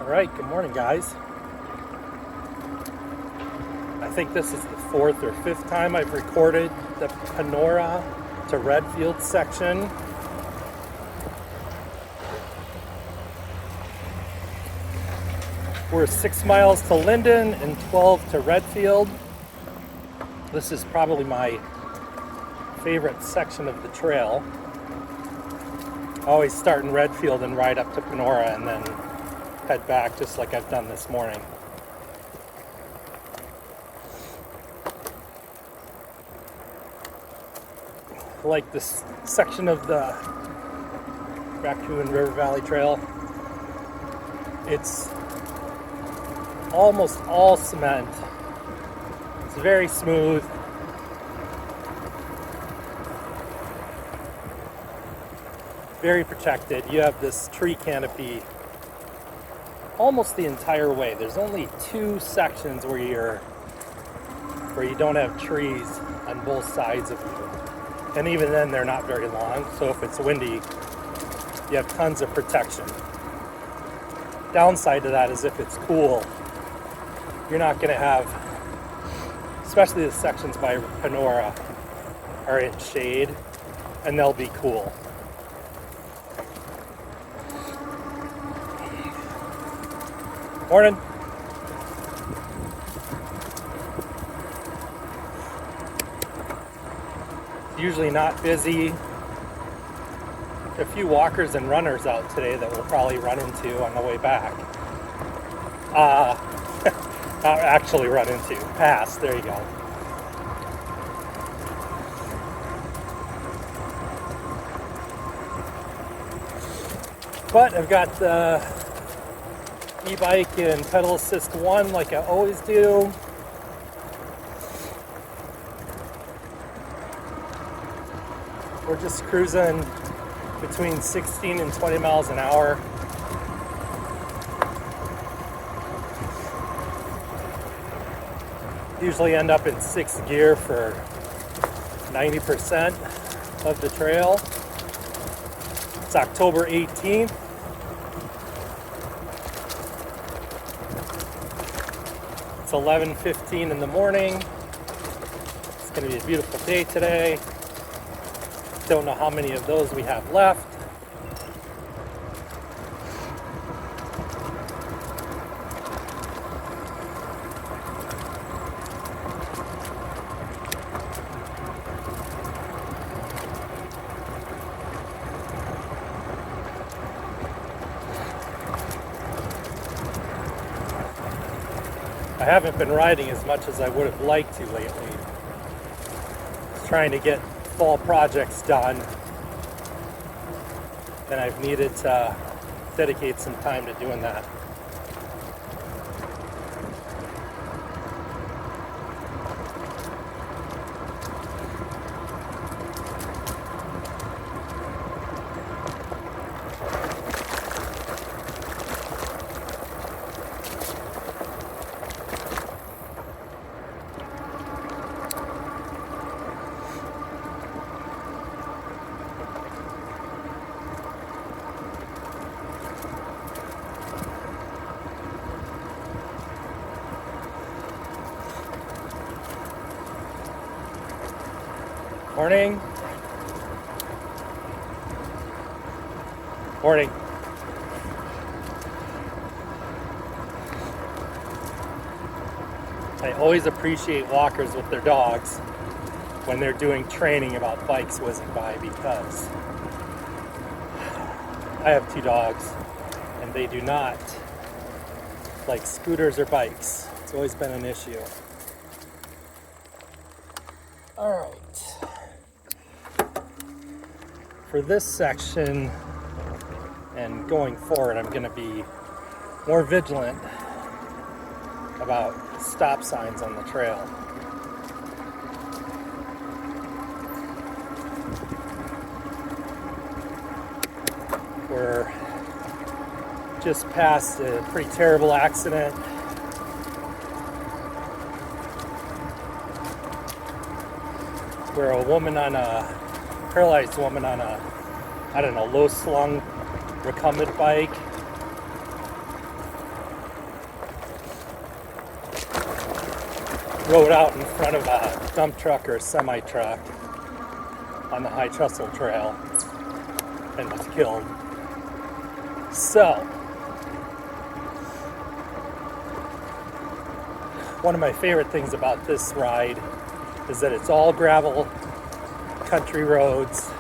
Alright, good morning guys. I think this is the fourth or fifth time I've recorded the Panora to Redfield section. We're 6 miles to Linden and 12 to Redfield. This is probably my favorite section of the trail. I always start in Redfield and ride up to Panora and then head back just like I've done this morning. I like this section of the Raccoon River Valley Trail. It's almost all cement. It's very smooth. Very protected. You have this tree canopy almost the entire way. There's only two sections where you don't have trees on both sides of you. And even then they're not very long, so if it's windy, you have tons of protection. Downside to that is if it's cool, you're not going to have, especially the sections by Panora are in shade, and they'll be cool. Morning. Usually not busy. A few walkers and runners out today that we'll probably run into on the way back. Not actually run into, pass, there you go. But I've got the eBike and pedal assist 1 like I always do. We're just cruising between 16 and 20 miles an hour. Usually end up in 6th gear for 90% of the trail. It's October 18th. It's 11:15 in the morning. It's going to be a beautiful day today. Don't know how many of those we have left. I haven't been riding as much as I would have liked to lately. Just trying to get fall projects done, and I've needed to dedicate some time to doing that. Morning. Morning. I always appreciate walkers with their dogs when they're doing training about bikes whizzing by, because I have 2 dogs and they do not like scooters or bikes. It's always been an issue. All right. For this section and going forward, I'm going to be more vigilant about stop signs on the trail. We're just past a pretty terrible accident. Where a woman on a paralyzed woman on a, I don't know, low slung recumbent bike rode out in front of a dump truck or a semi truck on the High Trestle Trail and was killed. So, one of my favorite things about this ride is that it's all gravel country roads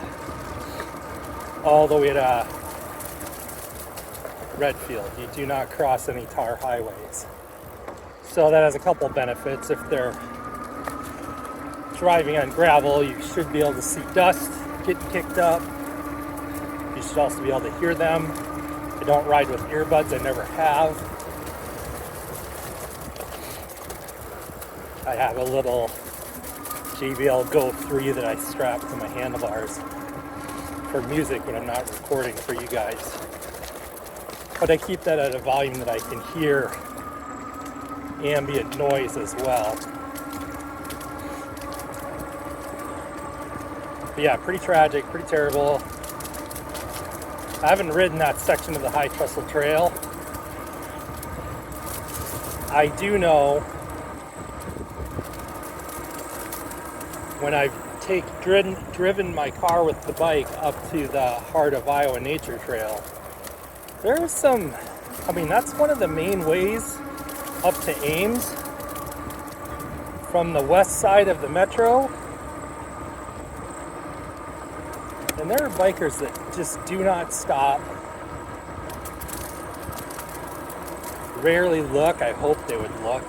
all the way to Redfield. You do not cross any tar highways. So that has a couple benefits. If they're driving on gravel, you should be able to see dust getting kicked up. You should also be able to hear them. I don't ride with earbuds, I never have. I have a little JBL Go 3 that I strap to my handlebars for music when I'm not recording for you guys. But I keep that at a volume that I can hear ambient noise as well. But yeah, pretty tragic, pretty terrible. I haven't ridden that section of the High Trestle Trail. I do know when I've driven my car with the bike up to the Heart of Iowa Nature Trail, there's some, I mean, that's one of the main ways up to Ames from the west side of the metro. And there are bikers that just do not stop, rarely look. I hope they would look.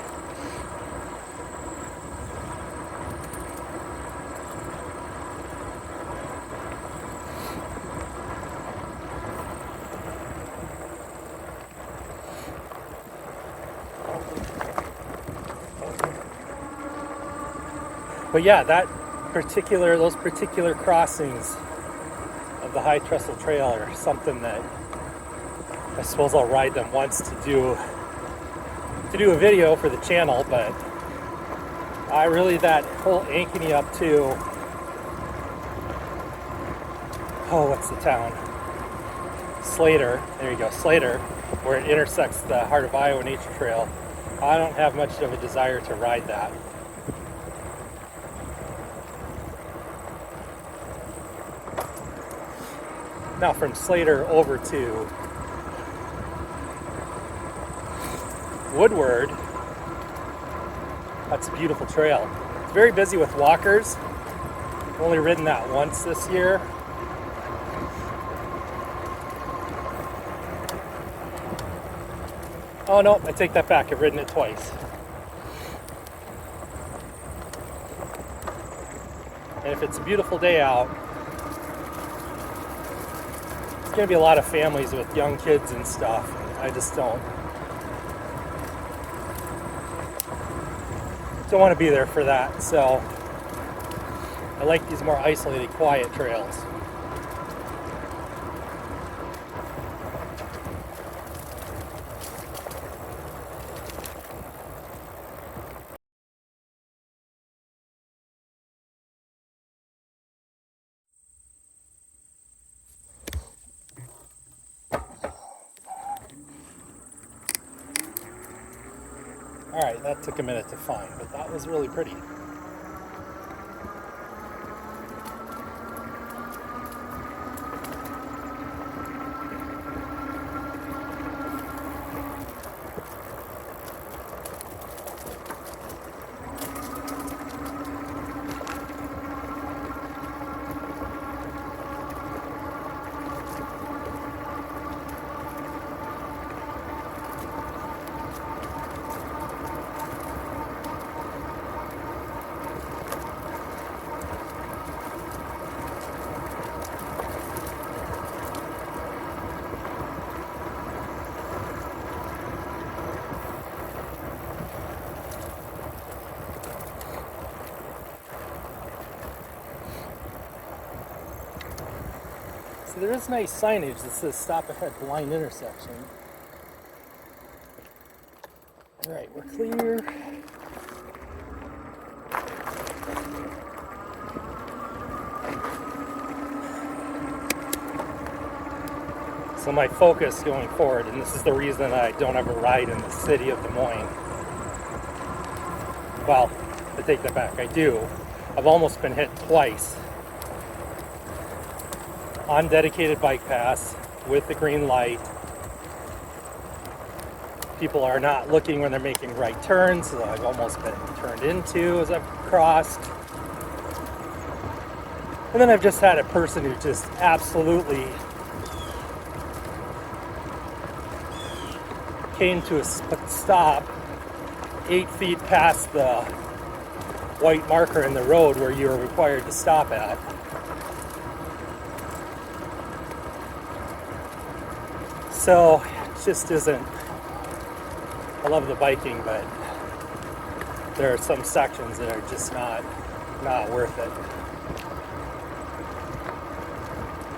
But yeah, those particular crossings of the High Trestle Trail are something that I suppose I'll ride them once to do a video for the channel. But I really, that whole Ankeny up to, what's the town? Slater. There you go, Slater, where it intersects the Heart of Iowa Nature Trail. I don't have much of a desire to ride that. Now from Slater over to Woodward, that's a beautiful trail. It's very busy with walkers. I've only ridden that once this year. Oh no, I take that back, I've ridden it twice. And if it's a beautiful day out, it's going to be a lot of families with young kids and stuff. I just don't want to be there for that. So I like these more isolated, quiet trails. Alright, that took a minute to find, but that was really pretty. So there is nice signage that says stop ahead blind intersection. Alright, we're clear. So my focus going forward, and this is the reason I don't ever ride in the city of Des Moines. Well, I take that back, I do. I've almost been hit twice on dedicated bike paths with the green light. People are not looking when they're making right turns, so I've almost been turned into as I've crossed. And then I've just had a person who just absolutely came to a stop 8 feet past the white marker in the road where you are required to stop at. So it just isn't, I love the biking, but there are some sections that are just not worth it.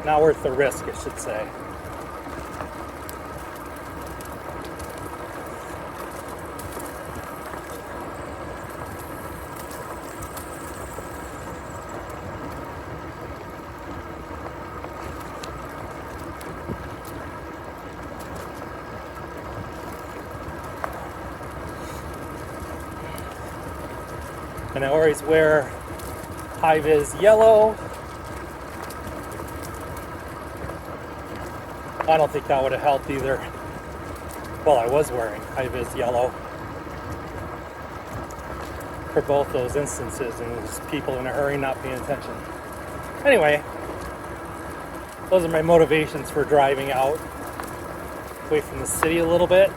Not worth the risk, I should say. And I always wear high-vis yellow. I don't think that would have helped either. Well, I was wearing high-vis yellow for both those instances, and it was people in a hurry not paying attention. Anyway, those are my motivations for driving out away from the city a little bit.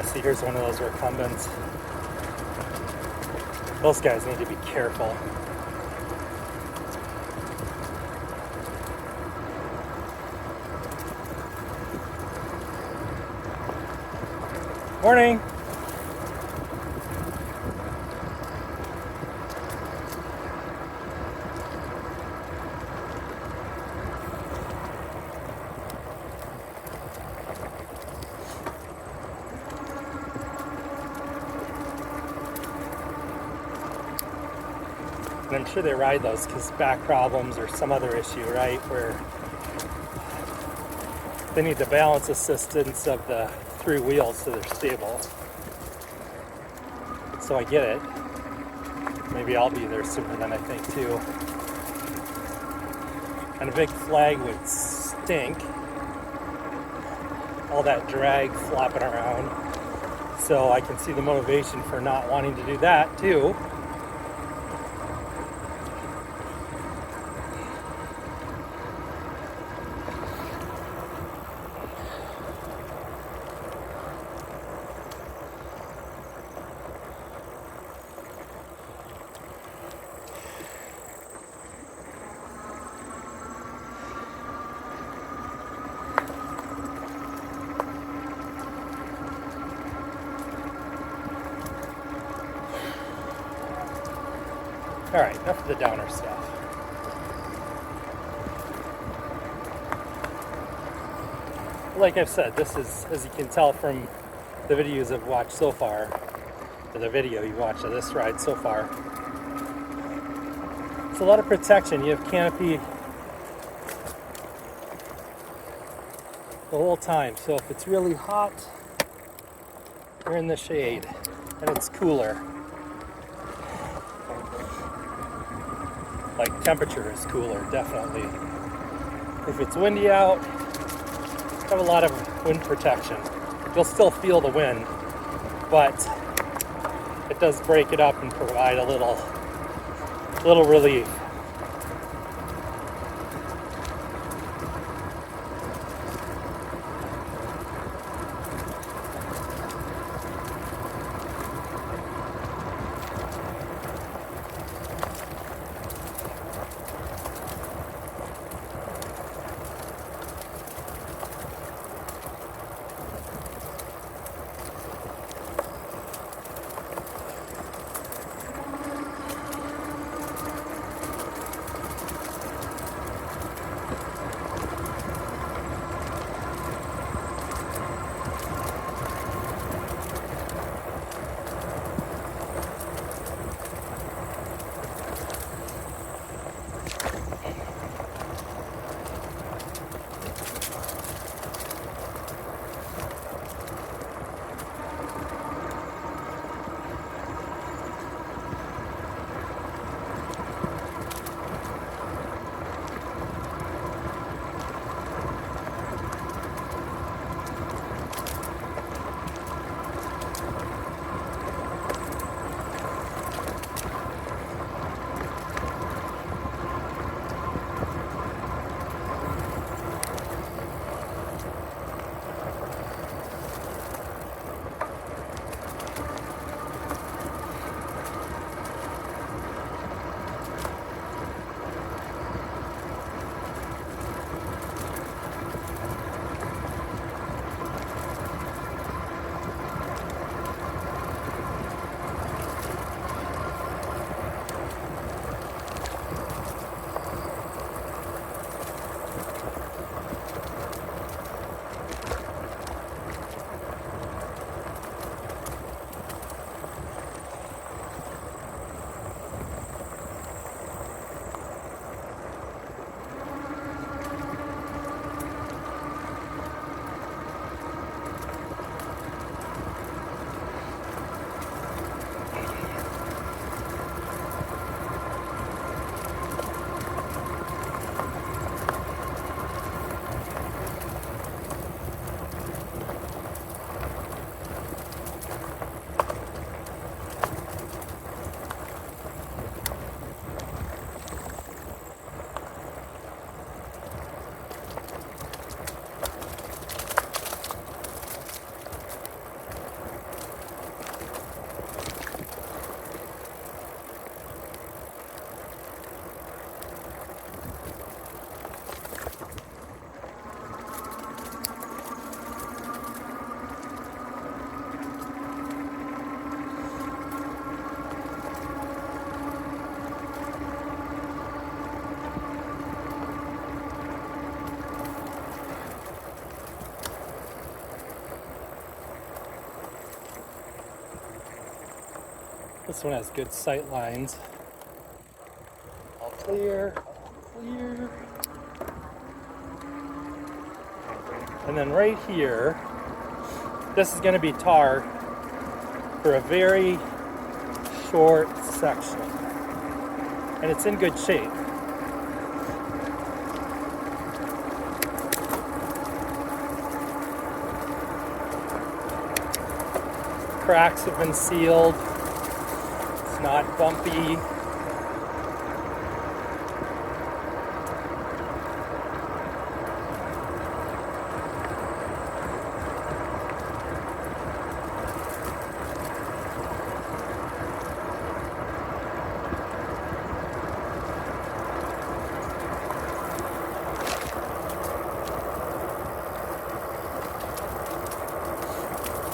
See, here's one of those recumbents. Those guys need to be careful. Morning. And I'm sure they ride those because back problems or some other issue, right? Where they need the balance assistance of the 3 wheels so they're stable. So I get it. Maybe I'll be there sooner than I think too. And a big flag would stink. All that drag flopping around. So I can see the motivation for not wanting to do that too. Alright, enough of the downer stuff. Like I've said, this is, as you can tell from the videos I've watched so far, or the video you watched of this ride so far, it's a lot of protection. You have canopy the whole time, so if it's really hot, you're in the shade, and it's cooler. Like, temperature is cooler, definitely. If it's windy out, you have a lot of wind protection. You'll still feel the wind, but it does break it up and provide a little relief. This one has good sight lines. All clear, all clear. And then right here, this is going to be tar for a very short section. And it's in good shape. Cracks have been sealed. It's not bumpy.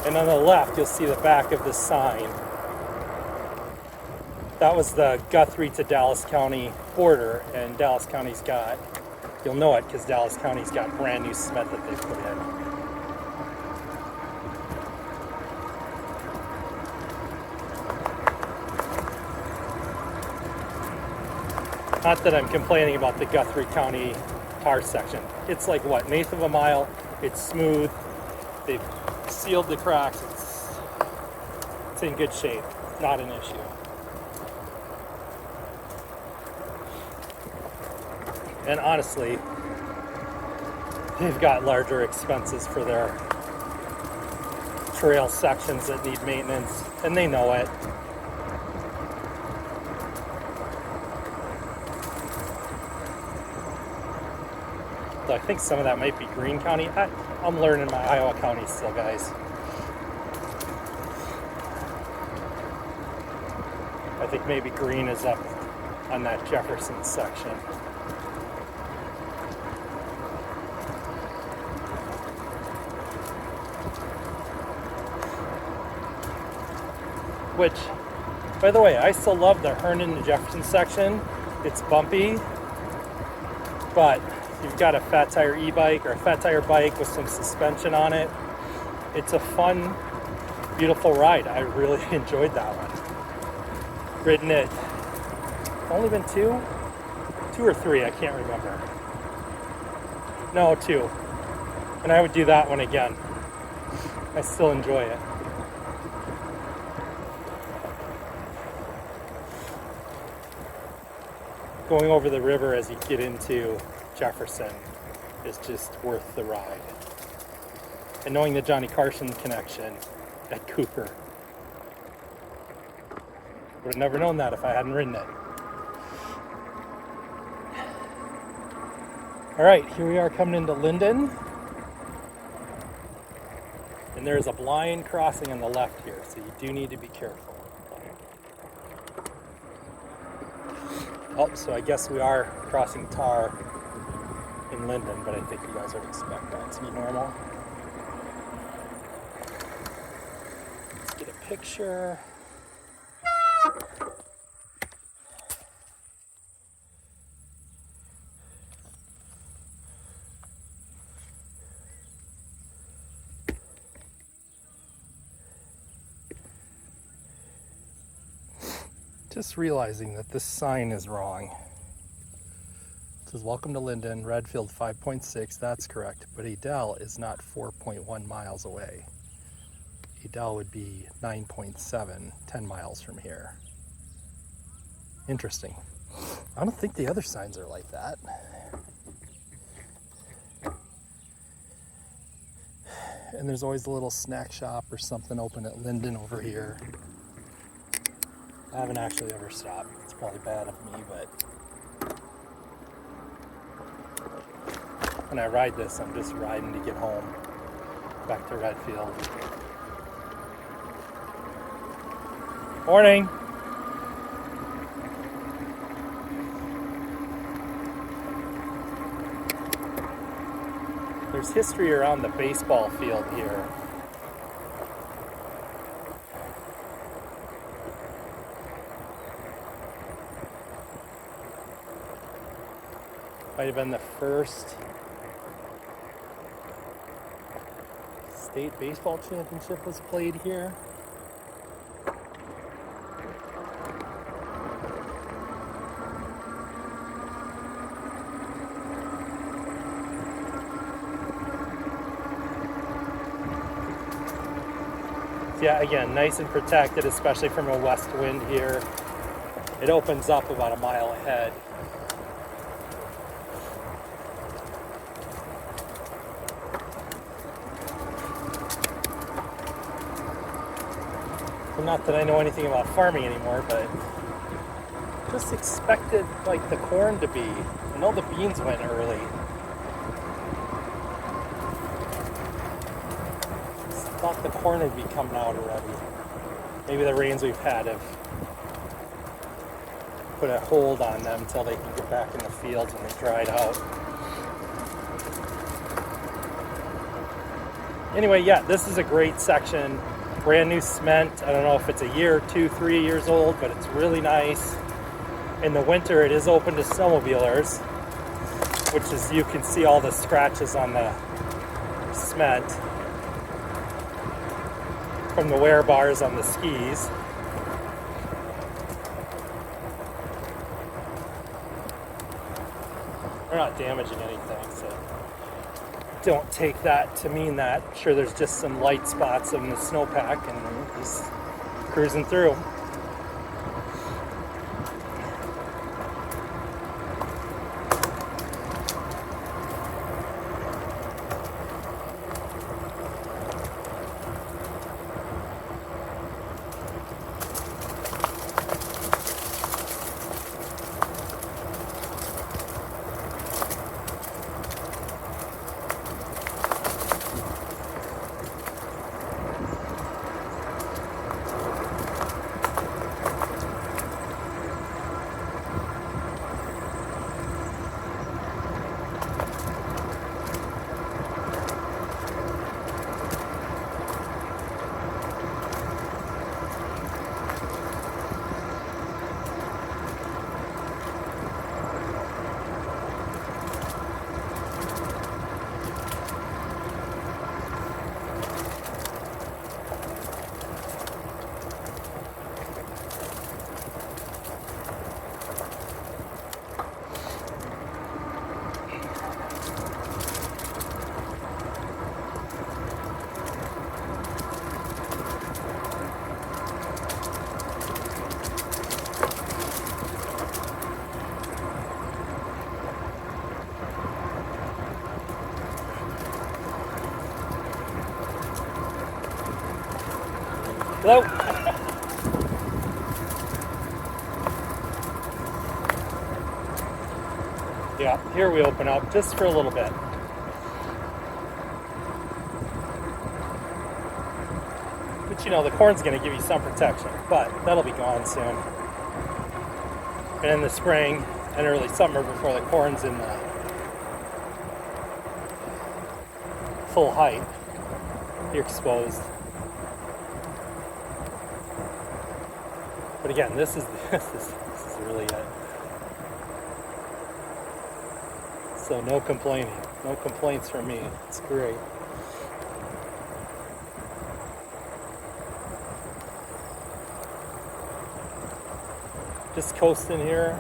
And on the left, you'll see the back of the sign. That was the Guthrie to Dallas County border, and Dallas County's got, you'll know it because Dallas County's got brand new cement that they put in. Not that I'm complaining about the Guthrie County tar section. It's like what, an eighth of a mile, it's smooth, they've sealed the cracks, it's in good shape, not an issue. And honestly, they've got larger expenses for their trail sections that need maintenance, and they know it. So I think some of that might be Greene County. I'm learning my Iowa County still, guys. I think maybe Greene is up on that Jefferson section. Which, by the way, I still love the Herndon to Jefferson section. It's bumpy, but you've got a Fat Tire e-bike or a Fat Tire bike with some suspension on it. It's a fun, beautiful ride. I really enjoyed that one. Ridden it, only been two or three, I can't remember. No, 2. And I would do that one again. I still enjoy it. Going over the river as you get into Jefferson is just worth the ride. And knowing the Johnny Carson connection at Cooper. Would have never known that if I hadn't ridden it. Alright, here we are coming into Linden. And there's a blind crossing on the left here, so you do need to be careful. Oh, so I guess we are crossing tar in Linden, but I think you guys would expect that to be normal. Let's get a picture. Just realizing that this sign is wrong. It says, welcome to Linden, Redfield 5.6, that's correct, but Adel is not 4.1 miles away. Adel would be 9.7, 10 miles from here. Interesting. I don't think the other signs are like that. And there's always a little snack shop or something open at Linden over here. I haven't actually ever stopped. It's probably bad of me, but when I ride this, I'm just riding to get home, back to Redfield. Morning! There's history around the baseball field here. Might have been the first state baseball championship was played here. So yeah, again, nice and protected, especially from a west wind here. It opens up about a mile ahead. Well, not that I know anything about farming anymore, but just expected like the corn to be. I know the beans went early. Just thought the corn would be coming out already. Maybe the rains we've had have put a hold on them until they can get back in the fields when they dried out. Anyway, yeah, this is a great section. Brand new cement. I don't know if it's a year, 2, 3 years old, but it's really nice. In the winter, it is open to snowmobilers, which is, you can see all the scratches on the cement from the wear bars on the skis. They're not damaging anything, so don't take that to mean that. I'm sure there's just some light spots in the snowpack and just cruising through. Hello? Yeah, here we open up just for a little bit. But you know, the corn's going to give you some protection, but that'll be gone soon. And in the spring and early summer, before the corn's in the full height, you're exposed. But again, this is really it. So no complaining. No complaints from me. It's great. Just coasting here.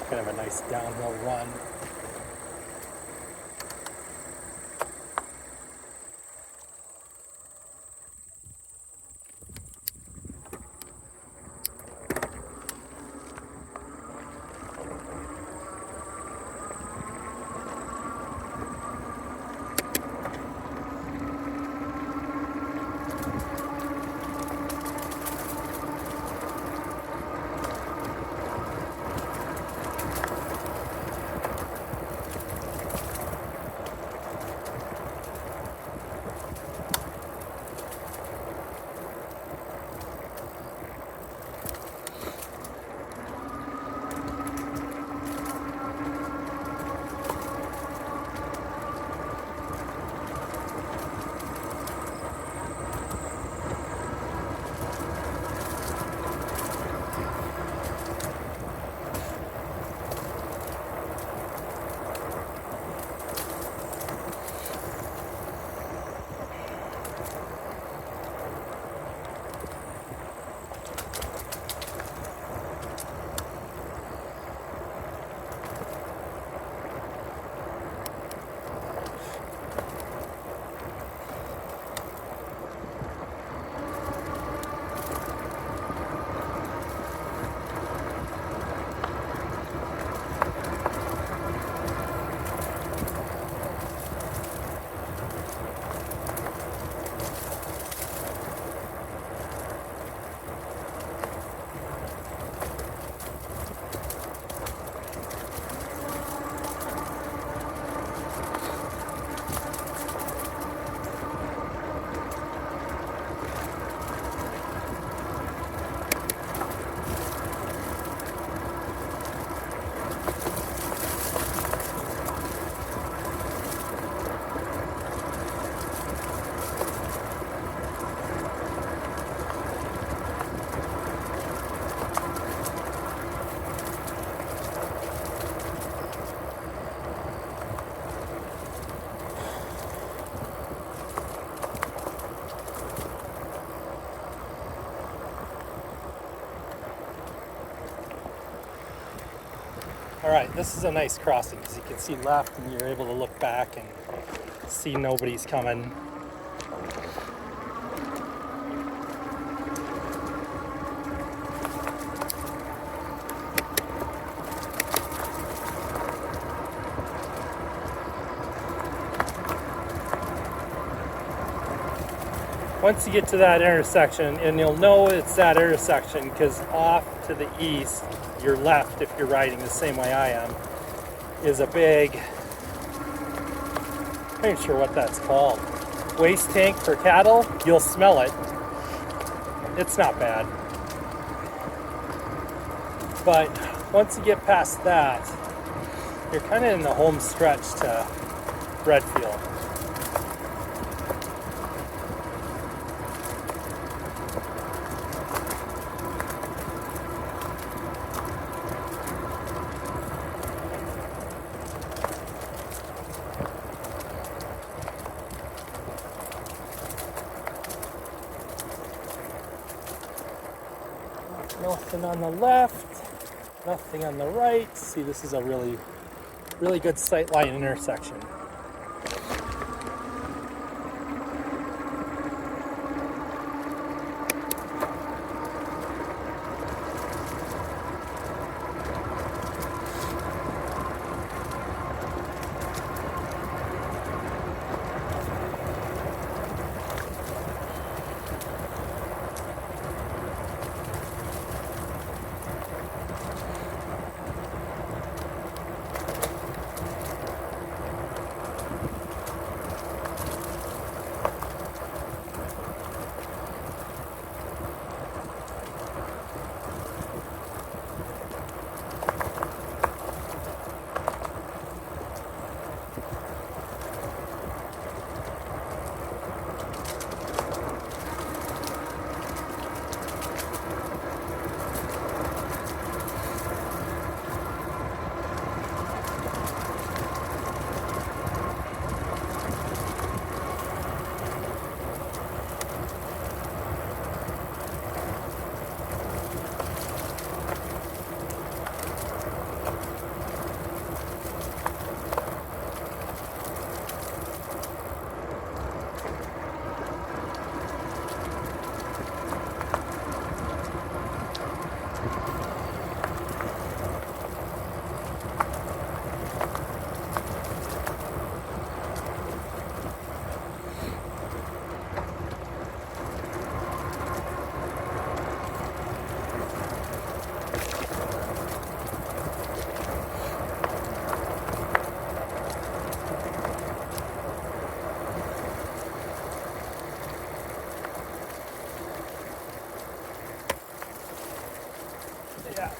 Kind of a nice downhill run. All right, this is a nice crossing because you can see left and you're able to look back and see nobody's coming. Once you get to that intersection, and you'll know it's that intersection because off to the east, your left, if you're riding the same way I am, is a big, I'm not sure what that's called, waste tank for cattle. You'll smell it. It's not bad. But once you get past that, you're kind of in the home stretch to Redfield. Nothing on the left, nothing on the right. See, this is a really good sightline intersection.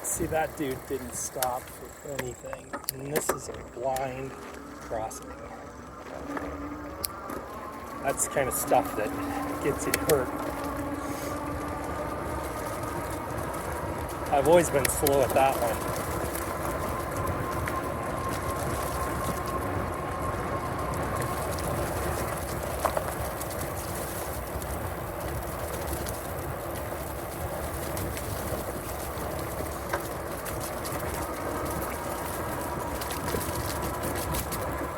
See, that dude didn't stop for anything. And this is a blind crossing. That's the kind of stuff that gets you hurt. I've always been slow at that one.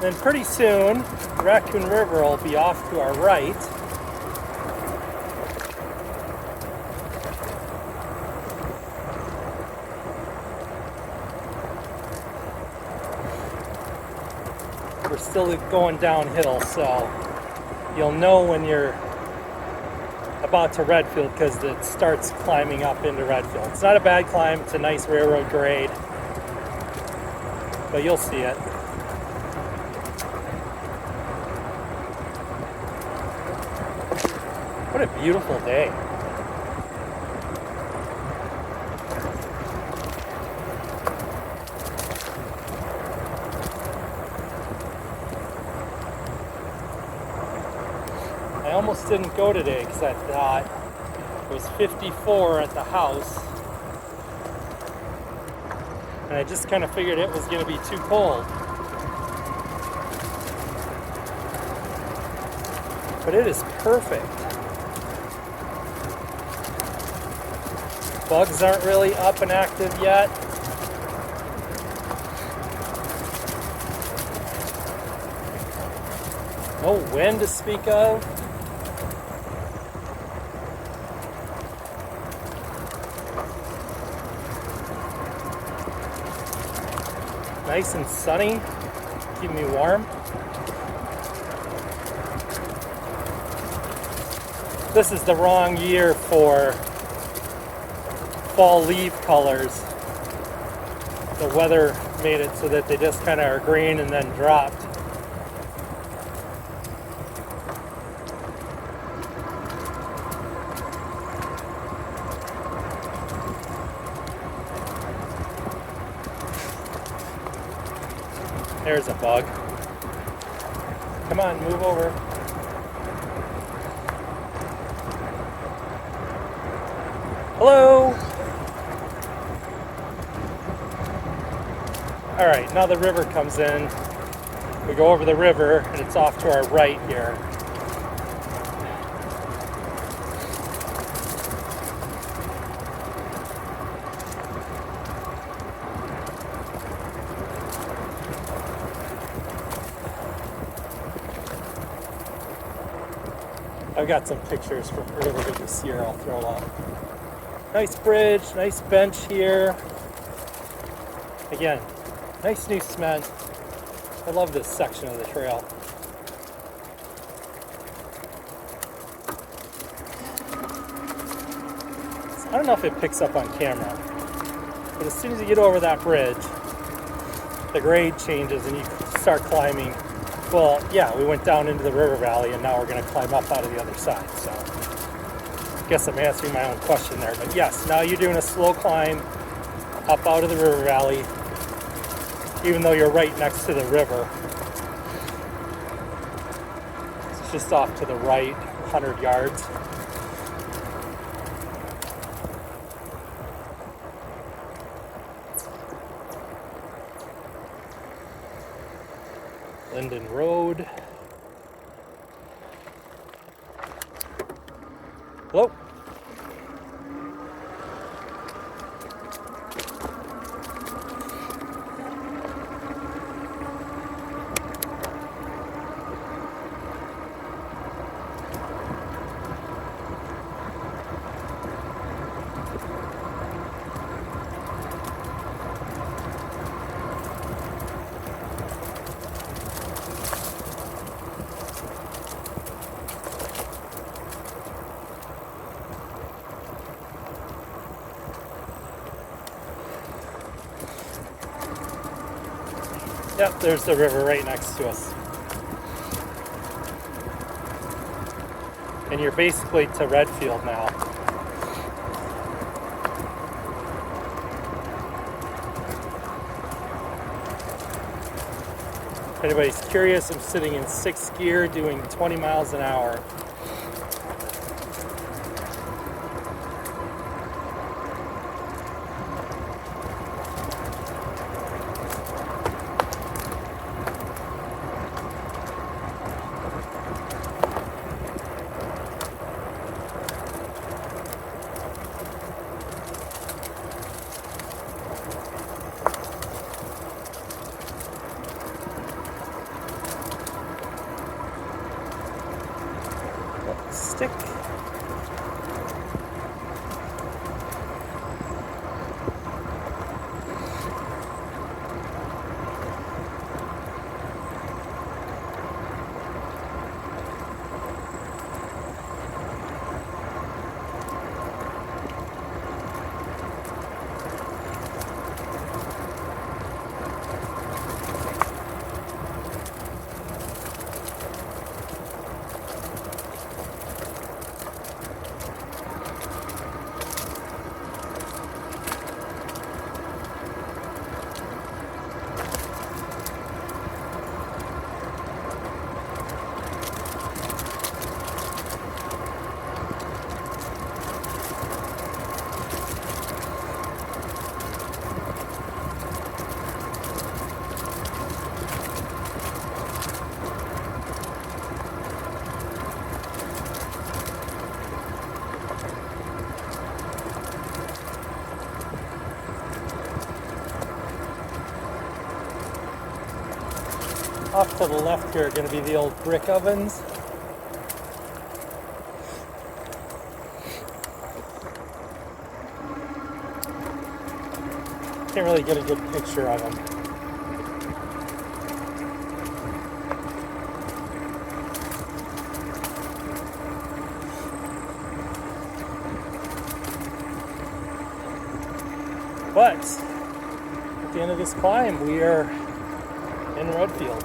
Then pretty soon, Raccoon River will be off to our right. We're still going downhill, so you'll know when you're about to Redfield because it starts climbing up into Redfield. It's not a bad climb, it's a nice railroad grade, but you'll see it. What a beautiful day. I almost didn't go today because I thought it was 54 at the house. And I just kind of figured it was going to be too cold. But it is perfect. Bugs aren't really up and active yet. No wind to speak of. Nice and sunny, keeping me warm. This is the wrong year for fall leaf colors. The weather made it so that they just kind of are green and then dropped. There's a bug. Come on, move over. Hello! Alright, now the river comes in. We go over the river and it's off to our right here. I've got some pictures from earlier this year I'll throw up. Nice bridge, nice bench here. Again, nice new cement. I love this section of the trail. So I don't know if it picks up on camera, but as soon as you get over that bridge, the grade changes and you start climbing. Well, yeah, we went down into the river valley and now we're going to climb up out of the other side. So I guess I'm answering my own question there. But yes, now you're doing a slow climb up out of the river valley, even though you're right next to the river. It's just off to the right, 100 yards. Linden Road. Hello. Yep, there's the river right next to us. And you're basically to Redfield now. If anybody's curious, I'm sitting in 6th gear doing 20 miles an hour. Stick. Off to the left here are going to be the old brick ovens. Can't really get a good picture of them. But at the end of this climb, we are in Redfield.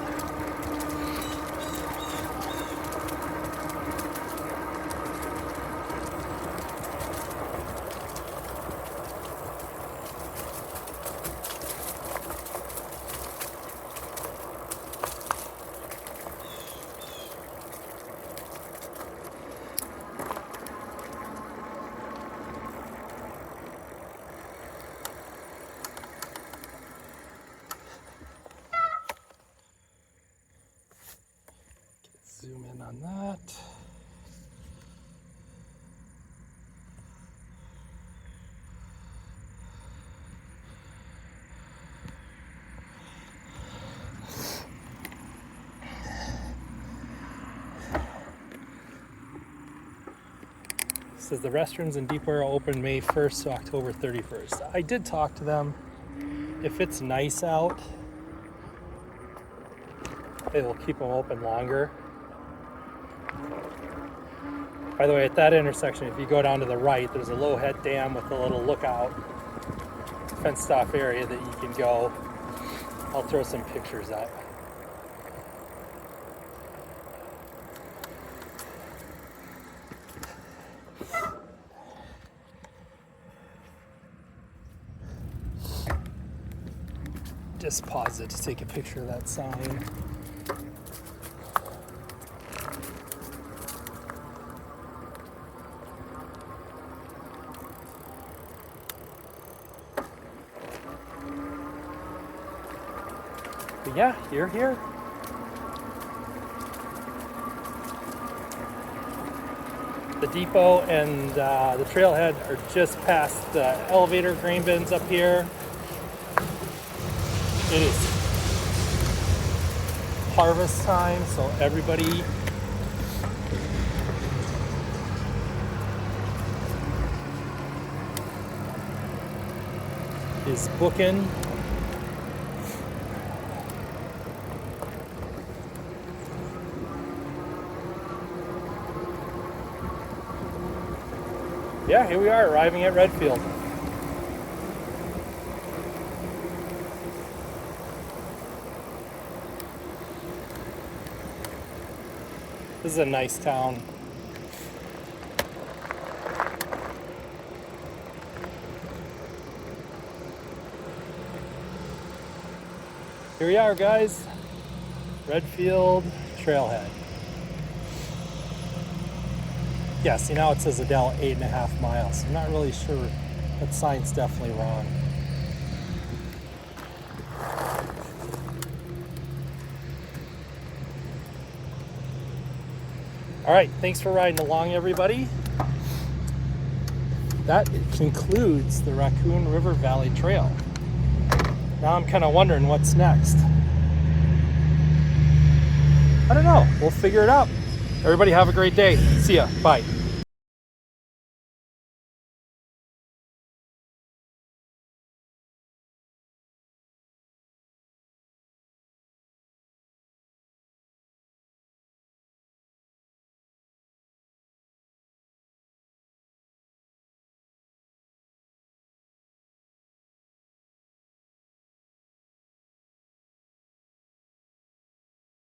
Zoom in on that. Says the restrooms and Deep Oil open May 1st to October 31st. I did talk to them. If it's nice out, they will keep them open longer. By the way, at that intersection, if you go down to the right, there's a low head dam with a little lookout, fenced off area that you can go. I'll throw some pictures up. Just pause it to take a picture of that sign. But yeah, you're here. The depot and the trailhead are just past the elevator grain bins up here. It is harvest time, so everybody is booking. Yeah, here we are arriving at Redfield. This is a nice town. Here we are, guys. Redfield Trailhead. Yeah, see now it says Adel 8.5 miles. I'm not really sure. That sign's definitely wrong. All right, thanks for riding along, everybody. That concludes the Raccoon River Valley Trail. Now I'm kind of wondering what's next. I don't know. We'll figure it out. Everybody have a great day. See ya. Bye.